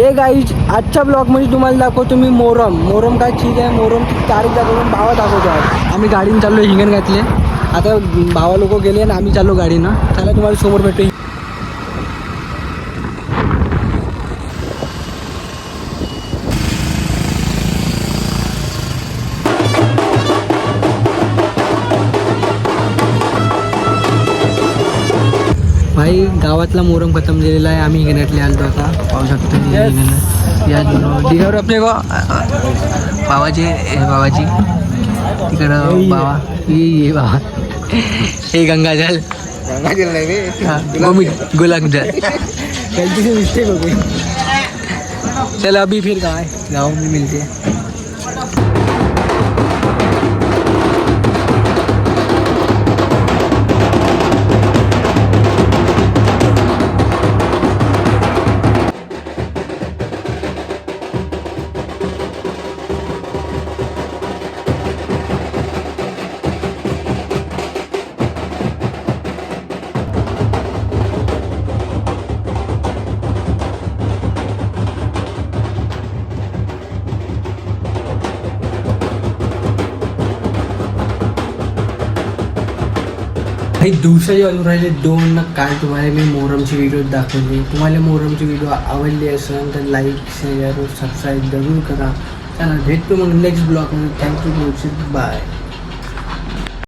हे गाईज आजच्या ब्लॉगमध्ये तुम्हाला दाखवतो मी मोरम काय ठीक आहे. मोरमची तारीख दाखवून भावा दाखवतो. आज आम्ही गाडीने चाललो, हिंगण घातले. आता भावा लोक गेले आणि आम्ही चाललो गाडीनं. चला तुम्हाला समोर भेटतो. भाई गावातला मोरम खतम झालेला आहे. आम्ही हिंगण्यातले आलो आता. पाहू शकतो या डिगावर आपले बाबाजी तिकडं बाबा ये बाबा हे गंगाजल नाही गुलाबजल गलती से मिस्टेक हो गई. चलो अभी फिर गाँव में मिलते हैं. काही दिवसाची वाजून राहिले 2. काल तुम्हाला मी मोहरमची व्हिडिओ दाखवली. तुम्हाला मोहरमची व्हिडिओ आवडली असेल तर लाईक शेअर सबस्क्राईब जरूर करा. चला भेटतो मग नेक्स्ट ब्लॉगमध्ये. थँक्यू. बाय.